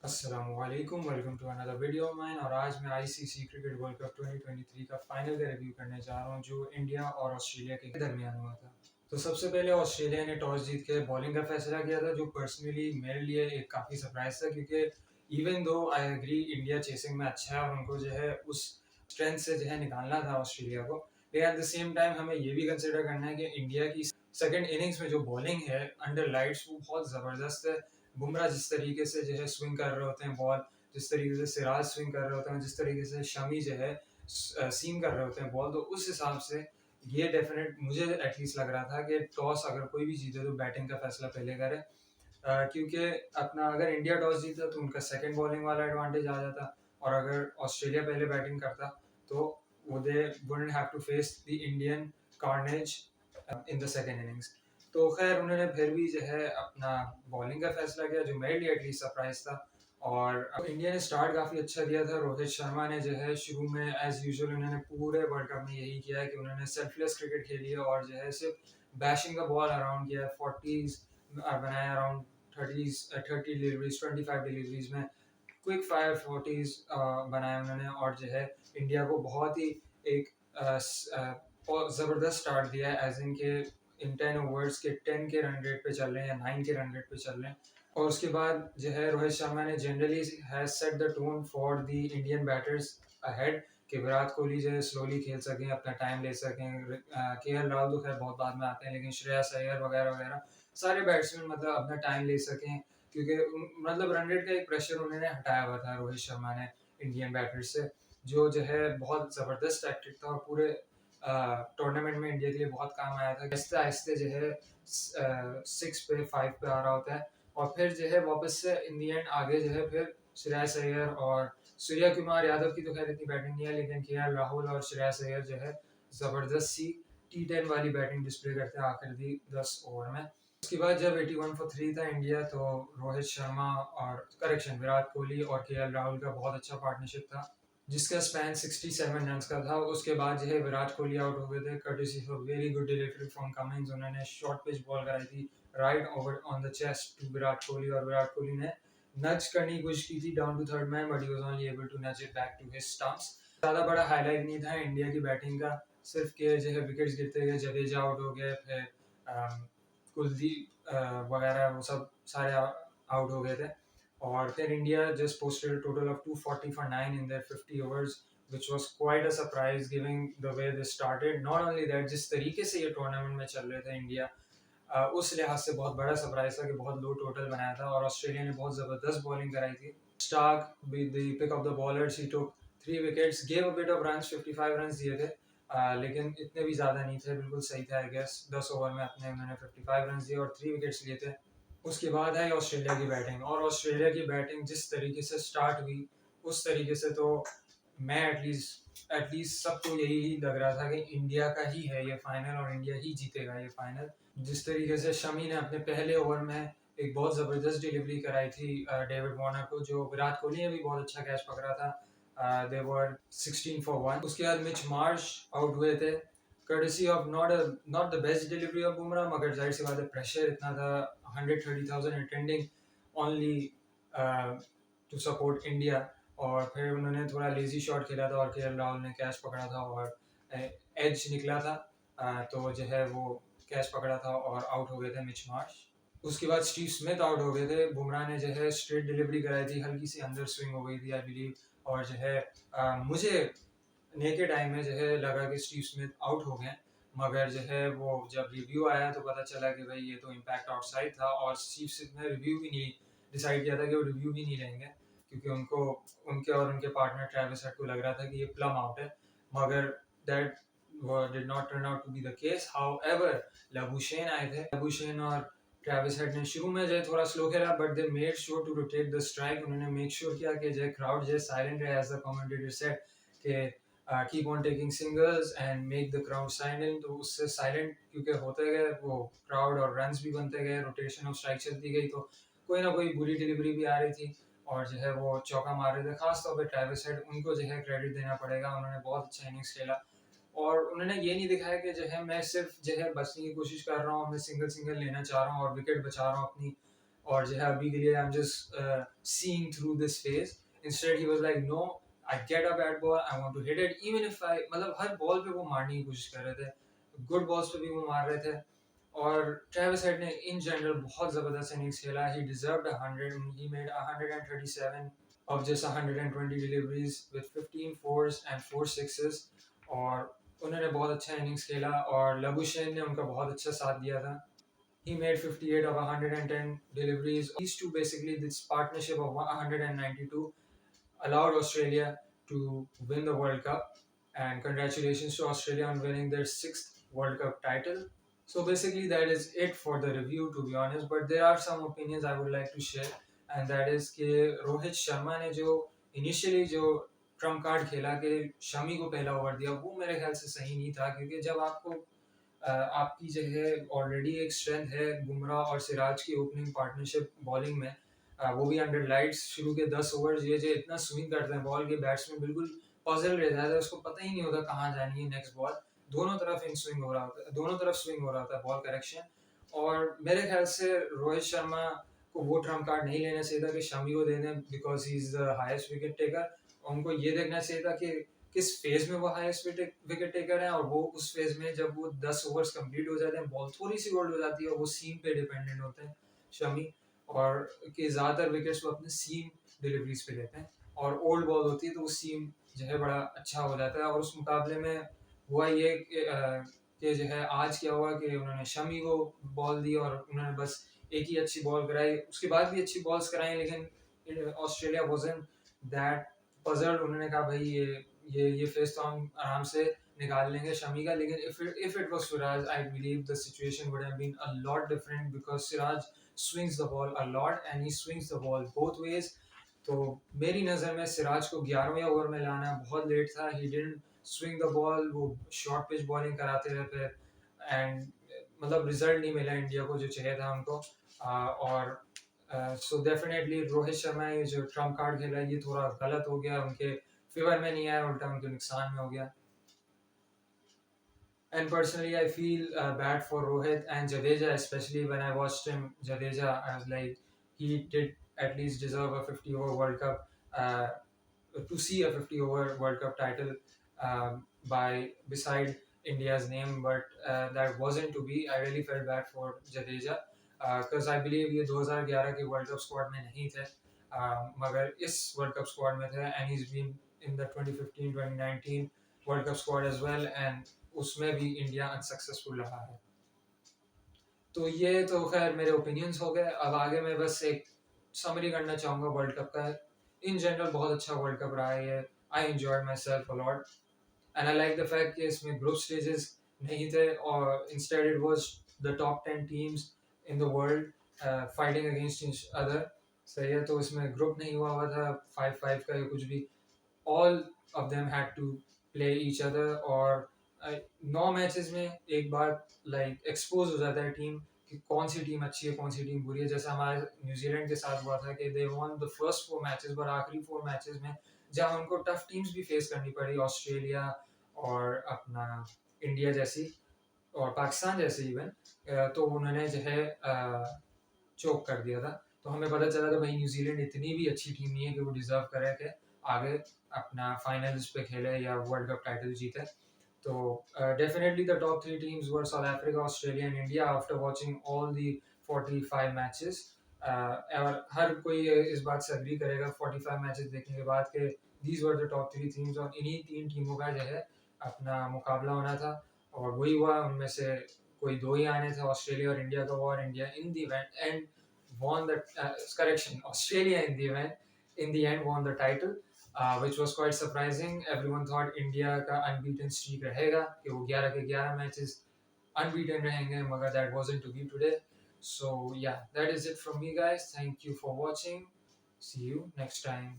अस्सलामुअलैकुम, welcome to another video of mine. और आज मैं आईसीसी क्रिकेट वर्ल्ड कप 2023 का फाइनल का रिव्यू करने जा रहा हूँ जो इंडिया और ऑस्ट्रेलिया के दरमियान हुआ था। तो सबसे पहले ऑस्ट्रेलिया ने टॉस जीत के बॉलिंग का फैसला किया था, जो पर्सनली मेरे लिए एक काफ़ी सरप्राइज था, क्योंकि even though I agri India chasing में अच्छा है और उनको जो है उस स्ट्रेंथ से जो है निकालना था ऑस्ट्रेलिया को, लेकिन एट द सेम टाइम हमें ये भी कंसिडर करना है कि इंडिया की सेकेंड इनिंग्स में जो बॉलिंग है अंडर लाइट्स वो बहुत ज़बरदस्त है। बुमराह जिस तरीके से जो है स्विंग कर रहे होते हैं बॉल, जिस तरीके से सिराज स्विंग कर रहे होते हैं, जिस तरीके से शमी जो है सीम कर रहे होते हैं बॉल, तो उस हिसाब से ये डेफिनेट मुझे एटलीस्ट लग रहा था कि टॉस अगर कोई भी जीते तो बैटिंग का फैसला पहले करे, क्योंकि अपना अगर इंडिया टॉस जीता तो उनका सेकंड बॉलिंग वाला एडवांटेज आ जाता, और अगर ऑस्ट्रेलिया पहले बैटिंग करता तो वो they wouldn't have to face the Indian carnage in the second innings. तो खैर उन्होंने फिर भी जो है अपना बॉलिंग का फैसला किया, जो मेरे लिए एटलीस्ट सरप्राइज था। और इंडिया ने स्टार्ट काफ़ी अच्छा दिया था। रोहित शर्मा ने जो है शुरू में एज यूजुअल उन्होंने पूरे वर्ल्ड कप में यही किया है कि उन्होंने सेल्फलेस क्रिकेट खेली है और जो है सिर्फ बैशिंग का बॉल अराउंड किया है। 40s बनाया, अराउंड 30 डिलीवरीज, 25 डिलीवरीज में क्विक फायर 40s बनाया उन्होंने, और जो है इंडिया को बहुत ही एक ज़बरदस्त स्टार्ट दिया है, एज इन के इन 10 ओवर्स के 10 के रन रेट पे चल रहे हैं या 9 के रन रेट पे चल रहे हैं। और उसके बाद जो है रोहित शर्मा ने generally has set the tone for the Indian batters ahead, कि विराट कोहली जो है स्लोली खेल सकें, अपना टाइम ले सकें। केएल राहुल तो खैर बहुत बाद में आते हैं, लेकिन श्रेयस अय्यर वगैरह वगैरह सारे बैट्समैन मतलब अपना टाइम ले सकें, क्योंकि मतलब रन रेट का एक प्रेशर उन्होंने हटाया हुआ था रोहित शर्मा ने इंडियन बैटर्स से, जो है बहुत ज़बरदस्त टैक्टिक था और पूरे टूर्नामेंट में इंडिया के लिए बहुत काम आया था। आहिस्ते आहिस्ते जो है 6 पे 5 पे आ रहा होता है, और फिर जो है वापस से इन दी एंड आगे जो है फिर श्रेयस अय्यर और सूर्या कुमार यादव की तो खैर इतनी बैटिंग नहीं है, लेकिन केएल राहुल और श्रेयस अय्यर जो है ज़बरदस्त सी T10 वाली बैटिंग डिस्प्ले करते हैं आखिरी 10 ओवर में। उसके बाद जब 81 फॉर 3 था इंडिया, तो रोहित शर्मा और करेक्शन विराट कोहली और केएल राहुल का बहुत अच्छा पार्टनरशिप था, जिसका स्पैन 67 रन का था। उसके बाद जो है विराट कोहली आउट हो गए थे courtesy for very good delivery from Cummins. उन्होंने शॉर्ट पिच बॉल कराई थी right over on the chest to Virat Kohli, और विराट कोहली ने नच करने की कोशिश की थी down to third man, but he was only able to nudge it back to his stumps. ज़्यादा बड़ा हाईलाइट नहीं था इंडिया की बैटिंग का, सिर्फ के जो है विकेट्स गिरते गए, जडेजा आउट हो गए, फिर कुलदीप वगैरह वो सब सारे आउट हो गए थे। और फिर India just posted a total of 240 for 9 in their 50 overs, which was quite a surprise given the way they started. Not only that, जिस तरीके से ये टूर्नामेंट में चल रहे थे इंडिया, उस लिहाज से बहुत बड़ा सरप्राइज था कि बहुत लो टोटल बनाया था, और ऑस्ट्रेलिया ने बहुत ज़बरदस्त बॉलिंग कराई थी। Starc with the pick of the bowlers, he took 3 wickets, gave a bit of runs, 55 runs दिए थे, लेकिन इतने भी ज़्यादा नहीं थे, बिल्कुल सही था आई गेस। 10 ओवर में अपने उन्होंने 55 रन्स दिए और 3 विकेट्स लिए थे। उसके बाद है ऑस्ट्रेलिया की बैटिंग, और ऑस्ट्रेलिया की बैटिंग जिस तरीके से स्टार्ट हुई उस तरीके से तो मैं एटलीस्ट सबको यही लग रहा था कि इंडिया का ही है ये फाइनल और इंडिया ही जीतेगा ये फाइनल। जिस तरीके से शमी ने अपने पहले ओवर में एक बहुत ज़बरदस्त डिलीवरी कराई थी डेविड वार्नर को, जो विराट कोहली ने भी बहुत अच्छा कैच पकड़ा था। दे वर 16 फॉर 1। उसके बाद मिच मार्श आउट हुए थे courtesy of not the best delivery of Bumrah, मगर जाहिर सी बात है प्रेशर इतना था, 130,000 attending only to support India. और फिर उन्होंने थोड़ा लेजी शॉट खेला था और केएल राहुल ने कैच पकड़ा था और एज निकला था, तो जो है वो कैच पकड़ा था और आउट हो गए थे मिच मार्श। उसके बाद स्टीव स्मिथ आउट हो गए थे। बुमराह ने जो है स्ट्रेट डिलीवरी कराई थी, हल्की सी अंदर स्विंग हो गई थी आई बिलीव, और जो है मुझे नेकेड आई में जो है लगा कि स्टीव स्मिथ आउट हो गए, मगर जो है वो जब रिव्यू आया तो पता चला कि भाई ये तो इम्पैक्ट आउटसाइड था, और स्टीव स्मिथ ने रिव्यू भी नहीं डिसाइड किया था कि वो रिव्यू भी नहीं लेंगे, क्योंकि उनको उनके और उनके पार्टनर ट्रेविस हेड को लग रहा था कि ये प्लम आउट है, मगर that did not turn out to be the case. However Labuschagne आए थे, लबुशेन और ट्रेविस हेड ने शुरू में जो है थोड़ा स्लो खेला, but they made sure to rotate the strike. उन्होंने मेक श्योर किया कि जो है क्राउड जो है साइलेंट रहे, एज द कमेंटेटर सेड कि keep on taking singles and make the crowd silent. तो उससे साइलेंट क्योंकि होते गए वो क्राउड और रन्स भी बनते गए, रोटेशन ऑफ स्ट्राइक चलती गई, तो कोई ना कोई बुरी डिलीवरी भी आ रही थी और जो है वो चौका मार रहे थे। खासतौर पर ट्रेविस हेड, उनको जो है क्रेडिट देना पड़ेगा, उन्होंने बहुत अच्छा इनिंग्स खेला और उन्होंने ये नहीं दिखाया कि जो है मैं सिर्फ जो है बचने की कोशिश कर रहा हूँ, मैं सिंगल लेना चाह रहा हूँ और विकेट बचा रहा हूँ अपनी, और जो है अभी के लिए I am just seeing through this phase. Instead he was like no, I get a bat ball, I want to hit it even if I, मतलब हर बॉल पे वो मारने की कोशिश कर रहे थे, गुड बॉल्स पे भी वो मार रहे थे. और ट्रेविस हेड ने इन जनरल बहुत ज़बरदस्त इनिंग्स खेला. He deserved 100, he made 137 of just 120 deliveries with 15 fours and 4 sixes. और उन्होंने बहुत अच्छा इनिंग्स खेला और लबुशेन ने उनका बहुत अच्छा साथ दिया था. He made 58 of 110 deliveries. These two, basically, this partnership of 192 allowed Australia to win the World Cup. And congratulations to Australia on winning their sixth World Cup title. So basically, that is it for the review, to be honest. But there are some opinions I would like to share, and that is कि रोहित शर्मा ने जो initially जो Trump card खेला कि शमी को पहला over दिया, वो मेरे ख्याल से सही नहीं था. क्योंकि जब आपको आपकी जो है ऑलरेडी एक स्ट्रेंथ है बुमराह और सिराज की ओपनिंग पार्टनरशिप बॉलिंग में, वो भी अंडर लाइट्स, शुरू के 10 ओवर ये जो इतना स्विंग करते हैं बॉल के, बैट्समैन बिल्कुल पजल रह जाता है, उसको पता ही नहीं होता कहाँ जानी है नेक्स्ट बॉल. दोनों तरफ इन स्विंग हो रहा होता है, दोनों तरफ स्विंग हो रहा होता है बॉल करेक्शन. और मेरे ख्याल से रोहित शर्मा को वो ट्रम्प कार्ड नहीं लेना चाहिए था कि शमी को दे दें, because he is the highest wicket taker. उनको ये देखना चाहिए था कि किस फेज में वो हाईएस्ट विकेट टेकर है, और वो उस फेज में जब वो 10 ओवर्स कंप्लीट हो जाते हैं, बॉल थोड़ी सी होल्ड हो जाती है, वो सीम पे डिपेंडेंट होते हैं शमी, और कि ज़्यादातर विकेट्स वो अपने सीम डिलीवरीज पे लेते हैं. और ओल्ड बॉल होती है तो वो सीम जो है बड़ा अच्छा हो जाता है. और उस मुकाबले में हुआ ये कि जो है आज क्या हुआ कि उन्होंने शमी को बॉल दी और उन्होंने बस एक ही अच्छी बॉल कराई, उसके बाद भी अच्छी बॉल्स कराई, लेकिन ऑस्ट्रेलिया वाजंट दैट पजल्ड. उन्होंने कहा भाई ये फेस तो हम आराम से निकाल लेंगे शमी का. लेकिन if it was Siraj, I believe the situation would have been a lot different, because Siraj swings the ball a lot and he swings the ball both ways. तो मेरी नज़र में सिराज को 11वें ओवर में लाना बहुत लेट था. He didn't swing the ball, वो शॉर्ट पिच बॉलिंग कराते रहे फिर, एंड मतलब रिजल्ट नहीं मिला इंडिया को जो चाहिए था उनको. और सो डेफिनेटली रोहित शर्मा ये जो ट्रम्प कार्ड खेला ये थोड़ा गलत हो गया, उनके फेवर में नहीं आया, उल्टा उनके नुकसान में हो गया. And personally, I feel bad for Rohit and Jadeja, especially when I watched him. Jadeja, I was like, he did at least deserve a 50 over World Cup, to see a 50 over World Cup title by beside India's name, but that wasn't to be. I really felt bad for Jadeja because I believe ये 2011 के World Cup squad में नहीं थे, मगर इस World Cup squad में थे, and he's been in the 2015-2019 World Cup squad as well, and उसमें भी इंडिया अनसक्सेसफुल रहा है. तो ये तो खैर मेरे ओपिनियंस हो गए. अब आगे मैं बस एक समरी करना चाहूँगा वर्ल्ड कप का. इन जनरल बहुत अच्छा वर्ल्ड कप रहा है ये. I enjoyed my self a lot, and I like the fact कि इसमें ग्रुप स्टेजेस नहीं थे, और instead it was the top 10 teams in the world fighting against each other. सही है, तो इसमें ग्रुप नहीं हुआ था 5-5 का या कुछ भी. all of them had to play each other. और 9 मैचेस में एक बार लाइक एक्सपोज हो जाता है टीम कि कौन सी टीम अच्छी है कौन सी टीम बुरी है. जैसे हमारे न्यूजीलैंड के साथ हुआ था कि they won the first 4 matches, पर आखिरी 4 मैचेस में जहाँ उनको टफ टीम्स भी फेस करनी पड़ी, ऑस्ट्रेलिया और अपना इंडिया जैसी और पाकिस्तान जैसे इवन, तो उन्होंने जो है चोक कर दिया था. तो हमें पता चला था भाई न्यूजीलैंड इतनी भी अच्छी टीम नहीं है कि वो डिजर्व करे कि आगे अपना फाइनल्स पे खेले या वर्ल्ड कप टाइटल जीते. तो definitely the top 3 teams were south Africa, Australia and India after watching all the 45 matches. और हर कोई इस बात से एग्री करेगा 45 मैचेस देखने के बाद कि these were the top 3 teams, और इन्हीं 3 टीमों का जो है अपना मुकाबला होना था. और वही हुआ. उनमें से कोई दो ही आने थे, ऑस्ट्रेलिया और इंडिया का. और India in the event and won the correction, Australia in the end won the title, which was quite surprising. Everyone thought India का unbeaten streak रहेगा कि वो 11 के 11 matches unbeaten रहेंगे, मगर that wasn't to be today. So yeah, that is it from me guys. Thank you for watching. See you next time.